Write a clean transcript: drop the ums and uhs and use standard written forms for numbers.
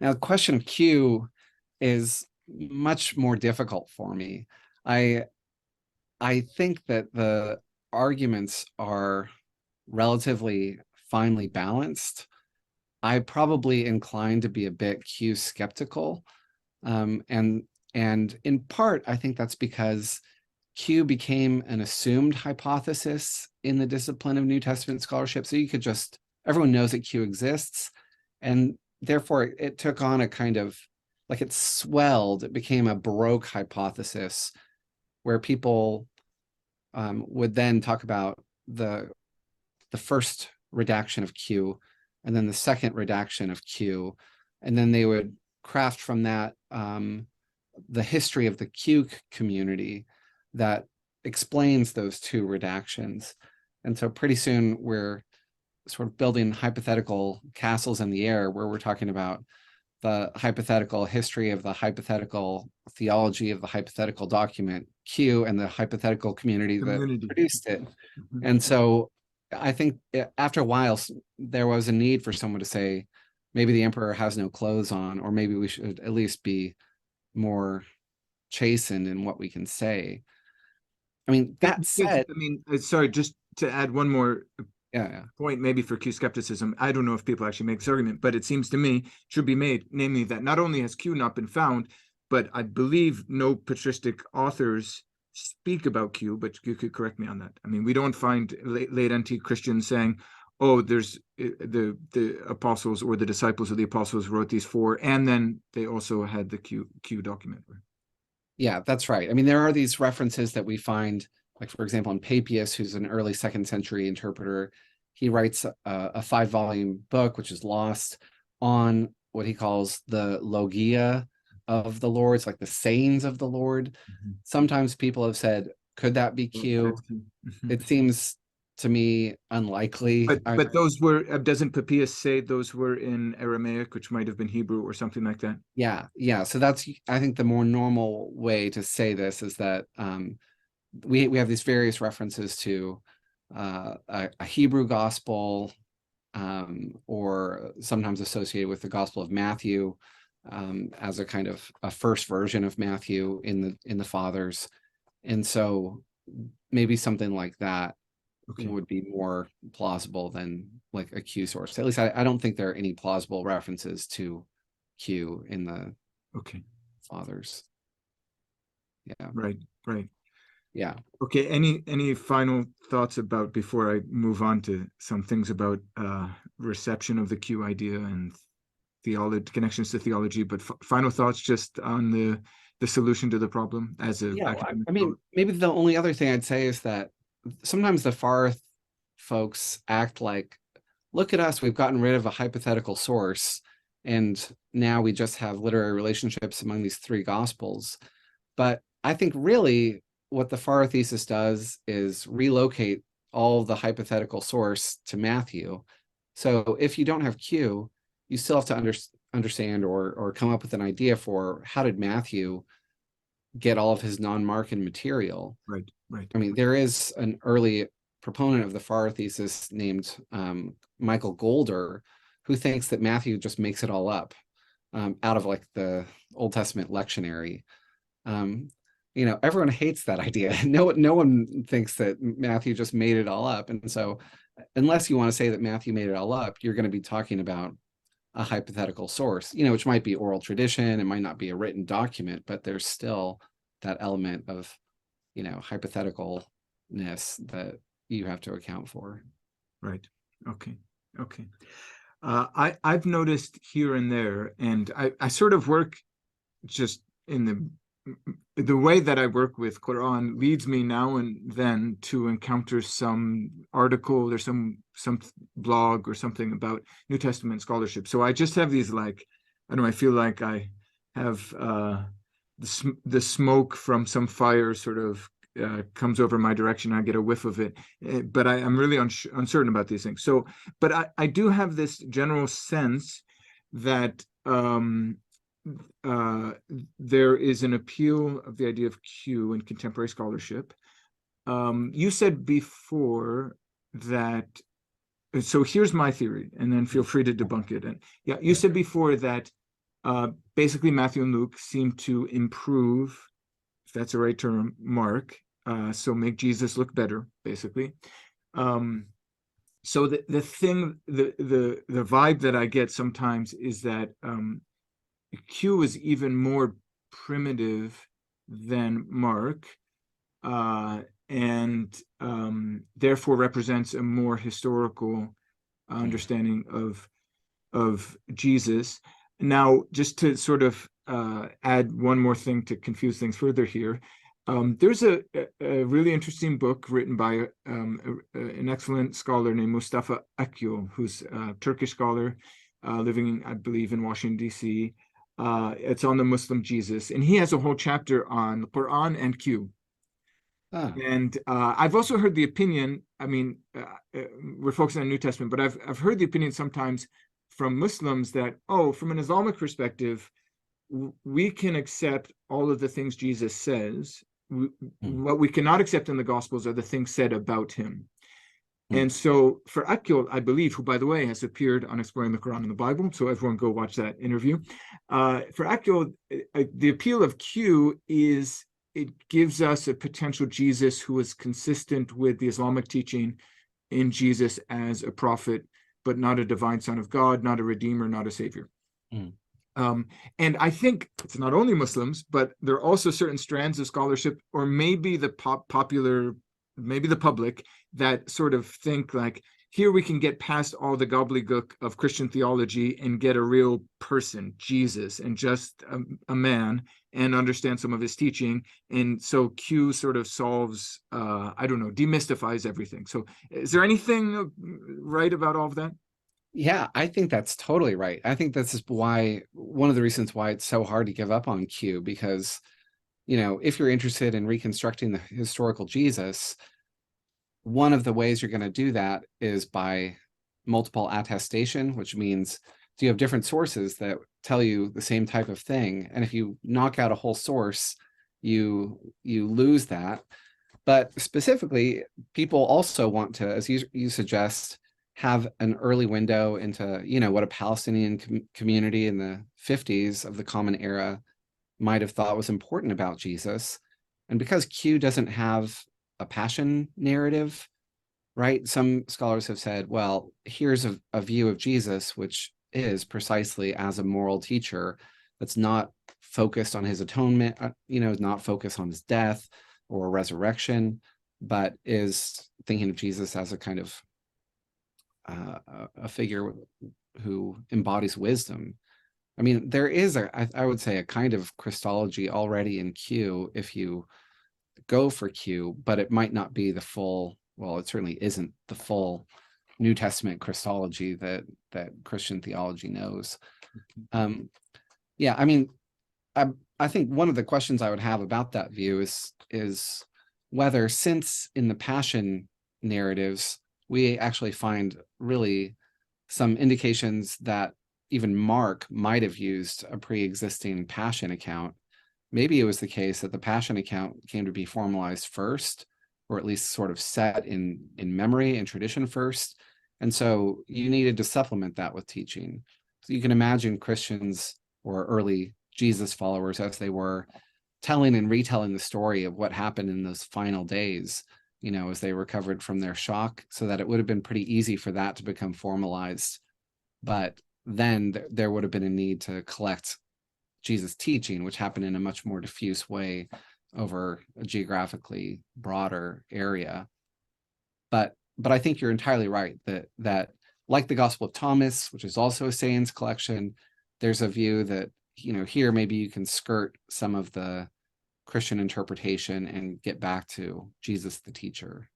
Now, the question of Q is much more difficult for me. I I think that the arguments are relatively finely balanced. I probably inclined to be a bit Q skeptical. Um, and and in part, I think that's because Q became an assumed hypothesis in the discipline of New Testament scholarship. So you could just, everyone knows that Q exists. And therefore it took on a kind of, like it swelled, it became a Baroque hypothesis where people would then talk about the first redaction of Q and then the second redaction of Q. And then they would craft from that the history of the Q community that explains those two redactions. And so pretty soon we're sort of building hypothetical castles in the air where we're talking about the hypothetical history of the hypothetical theology of the hypothetical document Q and the hypothetical community that produced it. Mm-hmm. And so I think after a while, there was a need for someone to say, maybe the emperor has no clothes on, or maybe we should at least be more chastened in what we can say. I mean, that said, I mean, sorry, just to add one more yeah. point, maybe for Q skepticism. I don't know if people actually make this argument, but it seems to me should be made, namely that not only has Q not been found, but I believe no patristic authors speak about Q, but you could correct me on that. I mean, we don't find late antique Christians saying, oh, there's the apostles or the disciples of the apostles wrote these four, and then they also had the Q document. Yeah, that's right. I mean, there are these references that we find, like, for example, in Papias, who's an early 2nd century interpreter. He writes a 5-volume book, which is lost, on what he calls the logia of the Lord. It's like the sayings of the Lord. Mm-hmm. Sometimes people have said, could that be Q? Mm-hmm. It seems to me unlikely. But those were, doesn't Papias say those were in Aramaic, which might have been Hebrew or something like that? Yeah. So that's, I think, the more normal way to say this is that we have these various references to a Hebrew gospel, or sometimes associated with the Gospel of Matthew, as a kind of a first version of Matthew in the Fathers. And so maybe something like that would be more plausible than like a Q source. At least I don't think there are any plausible references to Q in the Fathers. Yeah. Right. Yeah. Okay. Any final thoughts about, before I move on to some things about reception of the Q idea and theology, connections to theology, but final thoughts just on the solution to the problem as a academic? I mean, maybe the only other thing I'd say is that sometimes the Farrer folks act like, look at us, we've gotten rid of a hypothetical source, and now we just have literary relationships among these 3 gospels. But I think really what the Farrer thesis does is relocate all the hypothetical source to Matthew. So if you don't have Q, you still have to understand or come up with an idea for how did Matthew get all of his non-Markan material. Right. I mean, there is an early proponent of the Farrer thesis named Michael Golder, who thinks that Matthew just makes it all up out of like the Old Testament lectionary. Everyone hates that idea. No one thinks that Matthew just made it all up. And so unless you want to say that Matthew made it all up, you're going to be talking about a hypothetical source, which might be oral tradition. It might not be a written document, but there's still that element of, hypotheticalness that you have to account for. Right. Okay. I've noticed here and there, and I sort of work just in the way that I work with Quran leads me now and then to encounter some article or some blog or something about New Testament scholarship. So I just have these, like, I don't know, I feel like I have the smoke from some fire sort of comes over my direction. I get a whiff of it, but I'm really uncertain about these things. So, but I do have this general sense that there is an appeal of the idea of Q in contemporary scholarship. You said before that, so here's my theory, and then feel free to debunk it. And yeah, you said before that Basically, Matthew and Luke seem to improve, if that's the right term, Mark. So make Jesus look better, basically. So the thing, the vibe that I get sometimes is that Q is even more primitive than Mark, and therefore represents a more historical understanding of Jesus. Now, just to sort of add one more thing to confuse things further here, there's a really interesting book written by an excellent scholar named Mustafa Akyol, who's a Turkish scholar living, I believe, in Washington, D.C. It's on the Muslim Jesus, and he has a whole chapter on the Quran and Q. Ah, And I've also heard the opinion, I mean, we're focusing on New Testament, but I've heard the opinion sometimes from Muslims that, oh, from an Islamic perspective, we can accept all of the things Jesus says. mm, What we cannot accept in the Gospels are the things said about him. mm. And so for Akyol, I believe, who, by the way, has appeared on Exploring the Quran and the Bible, so everyone go watch that interview. For Akyol, the appeal of Q is it gives us a potential Jesus who is consistent with the Islamic teaching in Jesus as a prophet, but not a divine son of God, not a redeemer, not a savior. Mm. And I think it's not only Muslims, but there are also certain strands of scholarship, or maybe the popular, maybe the public, that sort of think like, here we can get past all the gobbledygook of Christian theology and get a real person, Jesus, and just a man, and understand some of his teaching. And so Q sort of solves, I don't know, demystifies everything. So is there anything right about all of that? Yeah, I think that's totally right. I think this is why one of the reasons why it's so hard to give up on Q, because if you're interested in reconstructing the historical Jesus, one of the ways you're going to do that is by multiple attestation, which means do you have different sources that tell you the same type of thing? And if you knock out a whole source, you lose that. But specifically, people also want to, as you suggest, have an early window into, what a Palestinian community in the 50s of the Common Era might have thought was important about Jesus. And because Q doesn't have a passion narrative, right? Some scholars have said, well, here's a view of Jesus, which is precisely as a moral teacher that's not focused on his atonement, not focused on his death or resurrection, but is thinking of Jesus as a kind of a figure who embodies wisdom. I mean, there is I would say, a kind of Christology already in Q if you go for Q, but it might not be the full, well, it certainly isn't the full New Testament Christology that Christian theology knows. Yeah, I mean, I think one of the questions I would have about that view is whether, since in the Passion narratives we actually find really some indications that even Mark might have used a pre-existing Passion account, maybe it was the case that the Passion account came to be formalized first, or at least sort of set in memory and tradition first. And so you needed to supplement that with teaching. So you can imagine Christians or early Jesus followers, as they were, telling and retelling the story of what happened in those final days, as they recovered from their shock, so that it would have been pretty easy for that to become formalized. But then there would have been a need to collect Jesus' teaching, which happened in a much more diffuse way over a geographically broader area. But I think you're entirely right that like the Gospel of Thomas, which is also a sayings collection, there's a view that here maybe you can skirt some of the Christian interpretation and get back to Jesus the teacher.